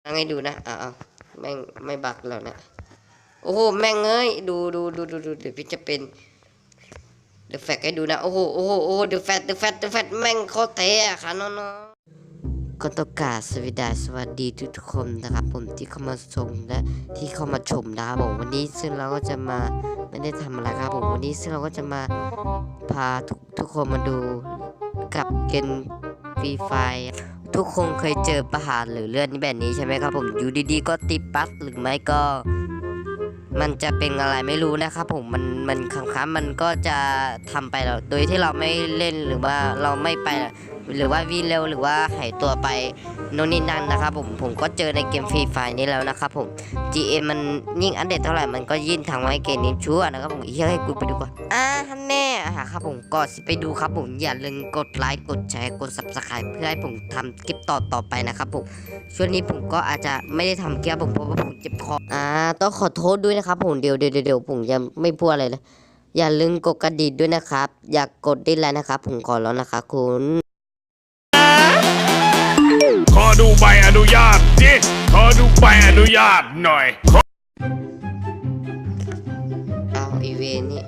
ให้ดูนะแม่งไม่บักแล้วนะโอ้โหแม่งเอ้ยดูเดี๋ยวพี่จะเป็นเดอะแฟกให้ดูนะโอ้โหเดอะแฟตแม่งโคตรเท่อะค่ะน้องๆก็ต้องกราบสวัสดีทุกคนนะครับผมที่เข้ามาชมและที่เข้ามาชมนะครับผมวันนี้ซึ่งเราก็จะมาไม่ได้ทำอะไรครับผมวันนี้ซึ่งเราก็จะมาพาทุกคนมาดูกับเกมฟรีไฟทุกคนเคยเจอประหารหรือเลื่อนแบบนี้ใช่ไหมครับผมอยู่ดีๆก็ติดปั๊บหรือไม่ก็มันจะเป็นอะไรไม่รู้นะครับผมมันครั้งมันก็จะทำไปแล้วโดยที่เราไม่เล่นหรือว่าเราไม่ไปหรือว่าวิ่งเร็วหรือว่าหายตัวไปโน่นนี่นั่นนะครับผมก็เจอในเกมฟรีไฟนี้แล้วนะครับผม GM มันยิ่งอัปเดตเท่าไหร่มันก็ยิ่งทางไว้เกมนี้ชั่วนะครับผมให้กูไปดูก่อนแน่ครับผมก็ไปดูครับผมอย่าลืมกดไลค์กดแชร์กด Subscribe เพื่อให้ผมทำคลิปต่อไปนะครับผมช่วงนี้ผมก็อาจจะไม่ได้ทำคลิปผมเพราะว่าผมเจ็บคอต้องขอโทษด้วยนะครับผมเดี๋ยวผมจะไม่พูดอะไรเลยอย่าลืมกดกระดิ่งด้วยนะครับอยากกดได้แล้วนะครับผมขอแล้วนะคะคุณขอดูใบอนุญาตดิขอดูใบอนุญาตหน่อยอีเวนนี่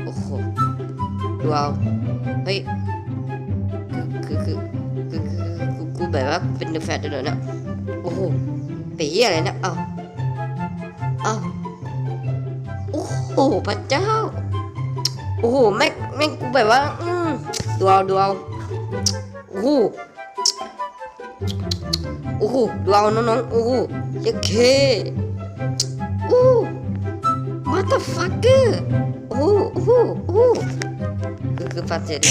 โอ้โหดูเอาเฮ้ยคือกูแบบว่าเป็นเดอะแฟตด้วยนะโอ้โหปีอะไรนะโอ้โหพระเจ้าโอ้โหแม่งกูแบบว่าดูเอาโอ้โหดูเอาน้องๆโอ้โหเย้เคโอ้มาตาฟักเกอร์โอ้คือฟาเสร็จ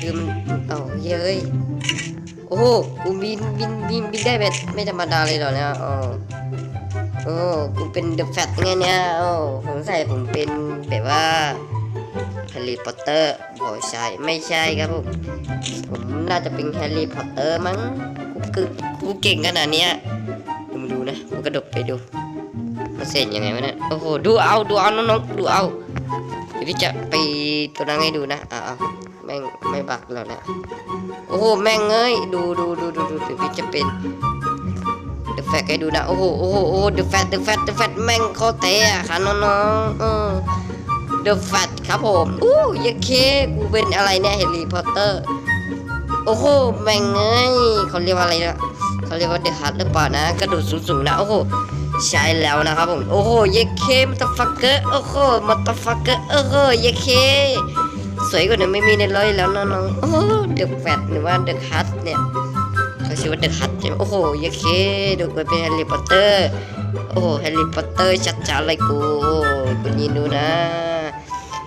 คือมันเย้ยโอ้โหกูบินได้แบบไม่ธรรมดาเลยเหรอเนี่ยกูเป็นเดอะแฟตไงเนี่ยผมใส่ผมเป็นแบบว่าแฮร์รี่พอตเตอร์ไม่ใช่ครับผมน่าจะเป็นแฮร์รี่พอตเตอร์มั้งกูเก่งขนาดเนี้ยมึงดูนะกูกระดกไปดูมันเสร็จยังไงวะเนี่ยโอ้โหดูเอาน้องๆดูเอาเดี๋ยวพี่จะไปตัวนั้นให้ดูนะแม่งไม่บักแล้วนะโอ้โหแม่งเอ้ยดูเดี๋ยวพี่จะเป็นเดอะแฟกให้ดูนะโอ้โหเดอะแฟตแม่งโคตรเท่อะค่ะน้องๆเดอะแฟตครับผมยเคกูเป็นอะไรเนี่ยแฮร์รี่พอตเตอร์โอ้โหแม่งเอ้ยเขาเรียกว่าอะไรนะเขาเรียกว่าเดอะฮัทหรือเปล่านะกระโดดสูงนะโอ้โหใช่แล้วนะครับผมโอ้โหยเคมัตฟักเกอร์โอ้โหมัตฟักเกอร์โอ้โหยเคสวยกว่านี้ไม่มีในร้อยแล้วน้องๆโอ้เดอะแฟตหรือว่าเดอะฮัทเนี่ยเขาชื่อว่าเดอะฮัทใช่ไหมโอ้โหยเคดูไปเป็นแฮร์รี่พอตเตอร์โอ้โหแฮร์รี่พอตเตอร์ชัดๆเลยกูยินดูนะ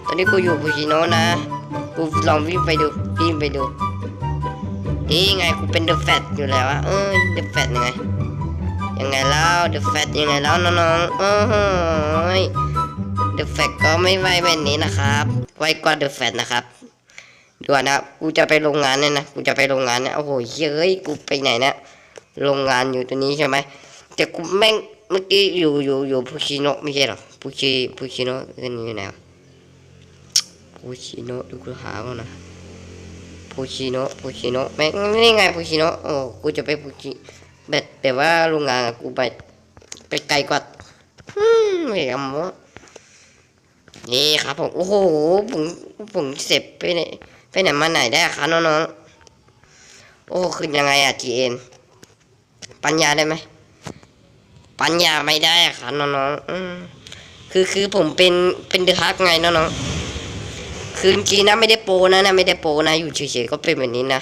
ตอนนี้กูอยู่พูชิโนะนะกูลองวิ่งไปดูนี่ไงกูเป็นเดอะแฟตอยู่แล้วอะเดอะแฟตยังไงแล้วเดอะแฟตยังไงแล้วน้องๆเดอะแฟตก็ไม่ไวแบบนี้นะครับไวกว่าเดอะแฟตนะครับดูนะกูจะไปโรงงานเนี่ยนะโอ้โหเฮ้ยกูไปไหนนะโรงงานอยู่ตัวนี้ใช่ไหมแต่กูแม่งเมื่อกี้อยู่พูชิโนะไม่ใช่หรอพูชิโนะกันอยู่ไหนพูชิโนะดูกูหาก่อนนะพูชิโนะแม่งนี่ไงพูชิโนะกูจะไปพูชิแต่ว่าโรงงานกูไปไกลกว่าไม่เอาหมดนี่ครับผมโอ้โหผมเสร็จไปไหนมาไหนได้ครับน้องๆขึ้นยังไงGN ปัญญาได้ไหมปัญญาไม่ได้ครับน้องๆคือผมเป็นเดอะฮักไงน้องๆคือจริงๆนะไม่ได้โปนะอยู่เฉยๆก็เป็นแบบนี้นะ